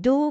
2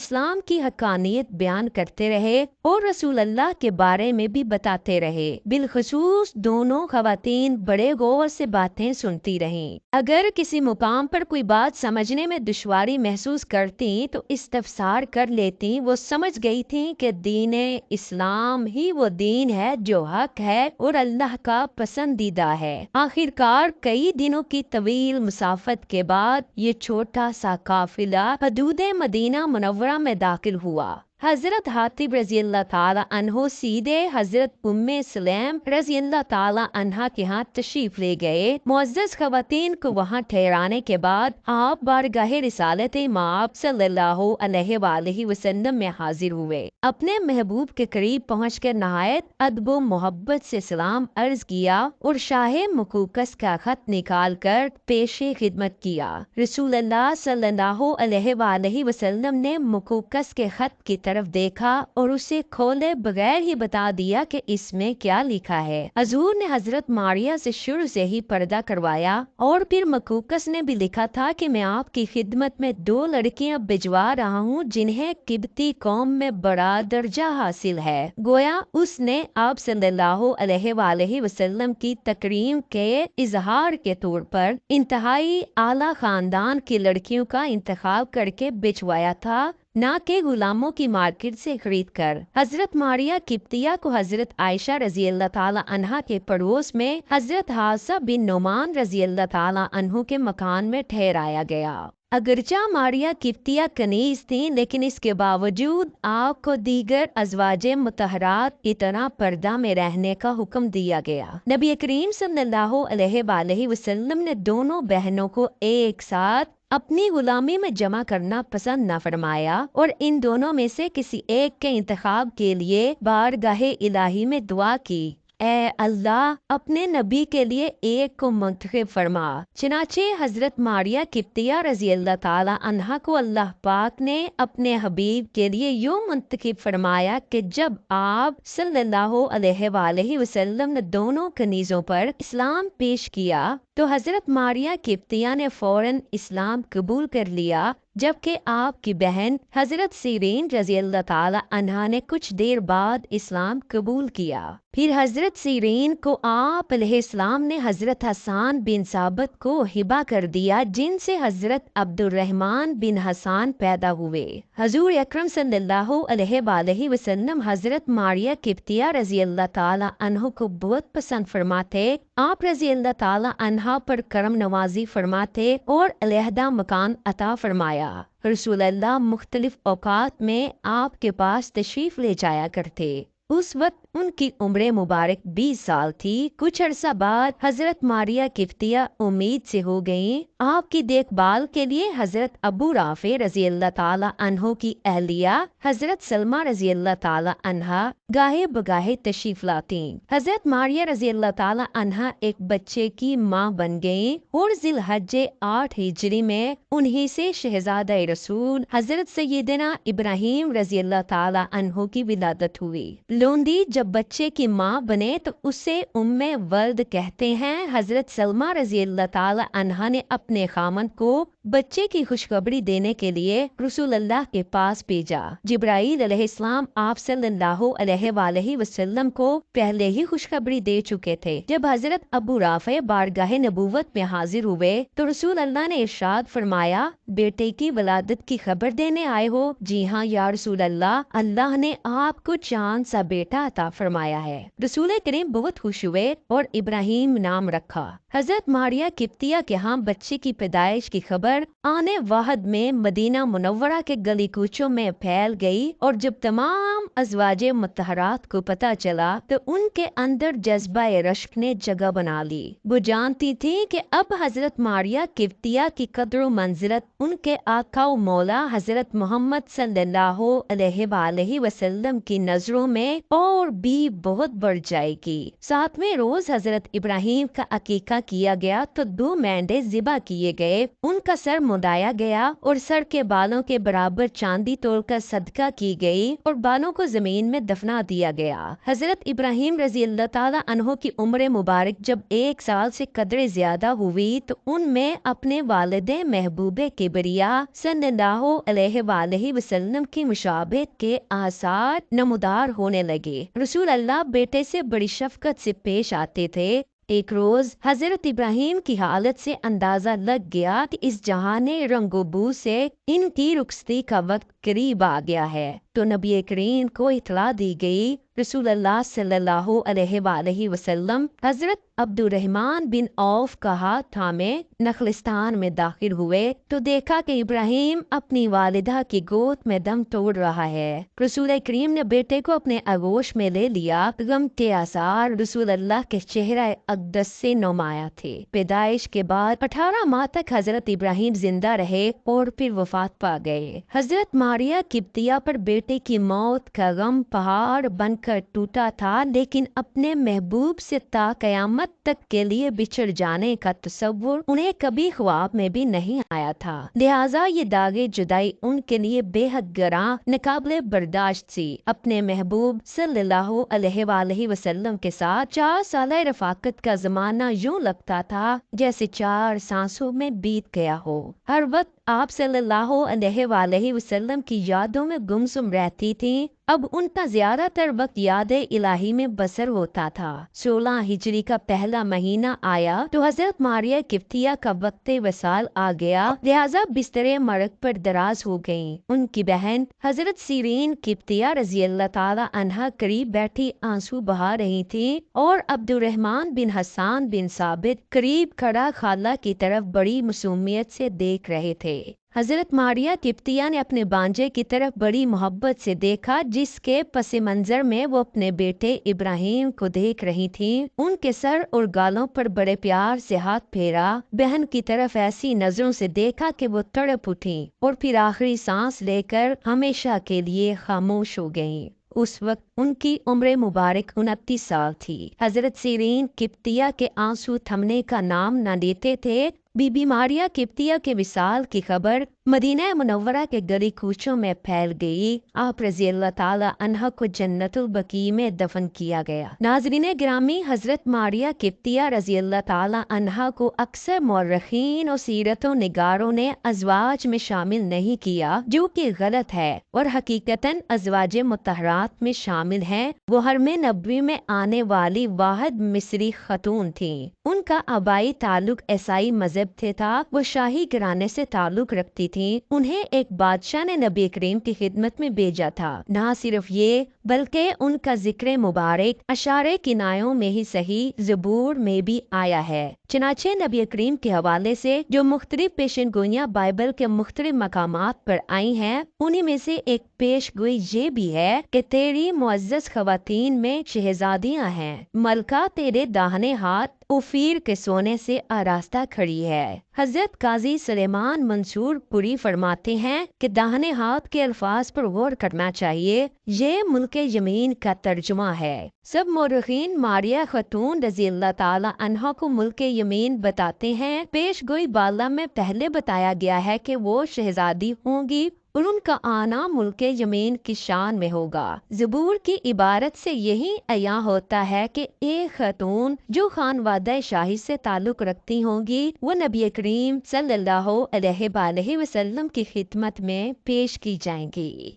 اسلام کی حقانیت بیان کرتے رہے اور رسول اللہ کے بارے میں بھی بتاتے رہے۔ بالخصوص دونوں خواتین بڑے غور سے باتیں سنتی رہیں۔ اگر کسی مقام پر کوئی بات سمجھنے میں دشواری محسوس کرتی تو استفسار کر لیتی۔ وہ سمجھ گئی تھی کہ دین اسلام ہی وہ دین ہے جو حق ہے اور اللہ کا پسندیدہ ہے۔ آخر کار کئی دنوں کی طویل مسافت کے بعد یہ چھوٹا سا قافلہ حدود مدینہ منورہ میں داخل ہوا۔ حضرت حاتب رضی اللہ تعالی عنہ سیدھے حضرت ام سلیم رضی اللہ تعالی عنہ کے ہاں تشریف لے گئے۔ معزز خواتین کو وہاں ٹھہرانے کے بعد آپ بارگاہ رسالت مآب صلی اللہ علیہ وآلہ وسلم میں حاضر ہوئے۔ اپنے محبوب کے قریب پہنچ کر نہایت ادب و محبت سے سلام عرض کیا اور شاہ مقوقس کا خط نکال کر پیش خدمت کیا۔ رسول اللہ صلی اللہ علیہ وآلہ وسلم نے مقوقس کے خط کی طرف دیکھا اور اسے کھولے بغیر ہی بتا دیا کہ اس میں کیا لکھا ہے۔ حضور نے حضرت ماریہ سے شروع سے ہی پردہ کروایا اور پھر مقوقس نے بھی لکھا تھا کہ میں آپ کی خدمت میں 2 لڑکیاں بھجوا رہا ہوں جنہیں قبطی قوم میں بڑا درجہ حاصل ہے۔ گویا اس نے آپ صلی اللہ علیہ وآلہ وسلم کی تکریم کے اظہار کے طور پر انتہائی اعلیٰ خاندان کی لڑکیوں کا انتخاب کر کے بھجوایا تھا، نہ کہ غلاموں کی مارکیٹ سے خرید کر۔ حضرت ماریہ قبطیہ کو حضرت عائشہ رضی اللہ تعالی عنہ کے پڑوس میں حضرت حفصہ بن نعمان رضی اللہ تعالی عنہ کے مکان میں ٹھہرایا گیا۔ اگرچہ ماریہ قبطیہ کنیز تھیں لیکن اس کے باوجود آپ کو دیگر ازواج مطہرات کی طرح پردہ میں رہنے کا حکم دیا گیا۔ نبی کریم صلی اللہ علیہ وآلہ وسلم نے دونوں بہنوں کو ایک ساتھ اپنی غلامی میں جمع کرنا پسند نہ فرمایا اور ان دونوں میں سے کسی ایک کے انتخاب کے لیے بارگاہ الہی میں دعا کی، اے اللہ اپنے نبی کے لیے ایک کو منتخب فرما۔ چنانچہ حضرت ماریہ قبطیہ رضی اللہ تعالی عنہا کو اللہ پاک نے اپنے حبیب کے لیے یوں منتخب فرمایا کہ جب آپ صلی اللہ علیہ وآلہ وسلم نے دونوں کنیزوں پر اسلام پیش کیا تو حضرت ماریہ قبطیہ نے فوراً اسلام قبول کر لیا، جبکہ آپ کی بہن حضرت سیرین رضی اللہ تعالی عنہا نے کچھ دیر بعد اسلام قبول کیا۔ پھر حضرت سیرین کو آپ علیہ السلام نے حضرت حسان بن ثابت کو ہبہ کر دیا، جن سے حضرت عبد الرحمن بن حسان پیدا ہوئے۔ حضور اکرم صلی اللہ علیہ وآلہ وسلم حضرت ماریہ قبطیہ رضی اللہ تعالی عنہ کو بہت پسند فرماتے۔ آپ رضی اللہ تعالی عنہ پر کرم نوازی فرماتے اور علیحدہ مکان عطا فرمایا۔ رسول اللہ مختلف اوقات میں آپ کے پاس تشریف لے جایا کرتے۔ اس وقت ان کی عمر مبارک 20 سال تھی۔ کچھ عرصہ بعد حضرت ماریہ قبطیہ امید سے ہو گئیں۔ آپ کی دیکھ بھال کے لیے حضرت ابو رافع رضی اللہ تعالی عنہ کی اہلیہ حضرت سلمہ رضی اللہ تعالی عنہا گاہے بگاہے تشریف لاتی۔ حضرت ماریہ رضی اللہ تعالی عنہا ایک بچے کی ماں بن گئیں اور ذی الحجہ 8 ہجری میں انہی سے شہزادہ رسول حضرت سیدنا ابراہیم رضی اللہ تعالی عنہ کی ولادت ہوئی۔ لوندی جب بچے کی ماں بنے تو اسے ام ولد کہتے ہیں۔ حضرت سلمہ رضی اللہ تعالی عنہا نے اپنے خامند کو بچے کی خوشخبری دینے کے لیے رسول اللہ کے پاس بھیجا۔ جبرائیل علیہ السلام آپ صلی اللہ علیہ وآلہ وسلم کو پہلے ہی خوشخبری دے چکے تھے۔ جب حضرت ابو رافع بارگاہ نبوت میں حاضر ہوئے تو رسول اللہ نے ارشاد فرمایا، بیٹے کی ولادت کی خبر دینے آئے ہو؟ جی ہاں یا رسول اللہ، اللہ نے آپ کو چاند سا بیٹا عطا فرمایا ہے۔ رسول کریم بہت خوش ہوئے اور ابراہیم نام رکھا۔ حضرت ماریہ قبطیہ کے ہاں بچے کی پیدائش کی خبر آنے واحد میں مدینہ منورہ کے گلی کوچوں میں پھیل گئی اور جب تمام ازواج مطہرات کو پتہ چلا تو ان کے اندر جذبہ رشک نے جگہ بنا لی۔ وہ جانتی تھی کہ اب حضرت ماریہ قبطیہ کی قدر و منزلت ان کے آقا و مولا حضرت محمد صلی اللہ علیہ وآلہ وسلم کی نظروں میں اور بھی بہت بڑھ جائے گی۔ 7ویں روز حضرت ابراہیم کا عقیقہ کیا گیا تو 2 مینڈے ذبح کیے گئے، ان کا سر مڈایا گیا اور سر کے بالوں کے برابر چاندی توڑ کر صدقہ کی گئی اور بالوں کو زمین میں دفنا دیا گیا۔ حضرت ابراہیم رضی اللہ تعالی عنہ کی عمر مبارک جب 1 سال سے قدرے زیادہ ہوئی تو ان میں اپنے والد محبوب کبریا صلی اللہ علیہ وآلہ وسلم کی مشابہت کے آثار نمودار ہونے لگے۔ رسول اللہ بیٹے سے بڑی شفقت سے پیش آتے تھے۔ ایک روز حضرت ابراہیم کی حالت سے اندازہ لگ گیا کہ اس جہان رنگ و بو سے ان کی رخصتی کا وقت قریب آ گیا ہے، تو نبی کریم کو اطلاع دی گئی۔ رسول اللہ صلی اللہ علیہ وآلہ وسلم حضرت عبد الرحمن بن عوف کا ہاتھ تھامے نخلستان میں داخل ہوئے تو دیکھا کہ ابراہیم اپنی والدہ کی گود میں دم توڑ رہا ہے۔ رسول کریم نے بیٹے کو اپنے آغوش میں لے لیا۔ غم کے آثار رسول اللہ کے چہرہ اقدس سے نمایاں تھے۔ پیدائش کے بعد 18 ماہ تک حضرت ابراہیم زندہ رہے اور پھر وفات پا گئے۔ حضرت ماریہ قبطیہ پر بیٹے کی موت کا غم پہاڑ بن کر ٹوٹا تھا، لیکن اپنے محبوب سے تا قیامت تک کے لیے بچھڑ جانے کا تصور انہیں کبھی خواب میں بھی نہیں آیا تھا، لہٰذا یہ داغ جدائی ان کے لیے بے حد گراں ناقابل برداشت تھی۔ اپنے محبوب صلی اللہ علیہ وآلہ وسلم کے ساتھ 4 سالہ رفاقت کا زمانہ یوں لگتا تھا جیسے 4 سانسوں میں بیت گیا ہو۔ ہر وقت آپ صلی اللہ علیہ وآلہ وسلم کی یادوں میں گمسم رہتی تھیں۔ اب ان کا زیادہ تر وقت یاد الہی میں بسر ہوتا تھا۔ 16 ہجری کا پہلا مہینہ آیا تو حضرت ماریہ قبطیہ کا وقت وصال آ گیا، لہٰذا بستر مرگ پر دراز ہو گئیں۔ ان کی بہن حضرت سیرین قبطیہ رضی اللہ تعالی عنہا قریب بیٹھی آنسو بہا رہی تھی اور عبد الرحمن بن حسان بن ثابت قریب کھڑا خالہ کی طرف بڑی معصومیت سے دیکھ رہے تھے۔ حضرت ماریہ قبطیہ نے اپنے بانجے کی طرف بڑی محبت سے دیکھا، جس کے پس منظر میں وہ اپنے بیٹے ابراہیم کو دیکھ رہی تھیں۔ ان کے سر اور گالوں پر بڑے پیار سے ہاتھ پھیرا، بہن کی طرف ایسی نظروں سے دیکھا کہ وہ تڑپ اٹھیں اور پھر آخری سانس لے کر ہمیشہ کے لیے خاموش ہو گئیں۔ اس وقت ان کی عمر مبارک 29 سال تھی۔ حضرت سیرین قبطیہ کے آنسو تھمنے کا نام نہ لیتے تھے۔ بی بی ماریہ قبطیہ کے وصال کی خبر مدینہ منورہ کے گلی کوچوں میں پھیل گئی۔ آپ رضی اللہ تعالی عنہ کو جنت البقیع میں دفن کیا گیا۔ ناظرین گرامی، حضرت ماریہ قبطیہ رضی اللہ تعالی عنہ کو اکثر مورخین اور سیرت و نگاروں نے ازواج میں شامل نہیں کیا، جو کہ غلط ہے، اور حقیقتاً ازواج مطہرات میں شامل ہیں۔ وہ حرم نبوی میں آنے والی واحد مصری خاتون تھیں۔ ان کا آبائی تعلق عیسائی مذہب سے تھا۔ وہ شاہی گھرانے سے تعلق رکھتی تھیں۔ انہیں ایک بادشاہ نے نبی کریم کی خدمت میں بھیجا تھا۔ نہ صرف یہ بلکہ ان کا ذکر مبارک اشعار کنایوں میں ہی صحیح زبور میں بھی آیا ہے۔ چنانچہ نبی کریم کے حوالے سے جو مختلف پیشن گوئیاں بائبل کے مختلف مقامات پر آئی ہیں، انہی میں سے ایک پیش گوئی یہ بھی ہے کہ تیری معزز خواتین میں شہزادیاں ہیں، ملکہ تیرے داہنے ہاتھ اوفیر کے سونے سے آراستہ کھڑی ہے۔ حضرت قاضی سلیمان منصور پوری فرماتے ہیں کہ داہنے ہاتھ کے الفاظ پر غور کرنا چاہیے، یہ ملک یمین کا ترجمہ ہے۔ سب مورخین ماریہ خاتون رضی اللہ تعالی عنہ کو ملک یمین بتاتے ہیں۔ پیش گوئی بالا میں پہلے بتایا گیا ہے کہ وہ شہزادی ہوں گی اور ان کا آنا ملک یمین کی شان میں ہوگا۔ زبور کی عبارت سے یہی عیاں ہوتا ہے کہ ایک خاتون جو خانوادہ شاہی سے تعلق رکھتی ہوں گی، وہ نبی کریم صلی اللہ علیہ وآلہ وسلم کی خدمت میں پیش کی جائیں گی۔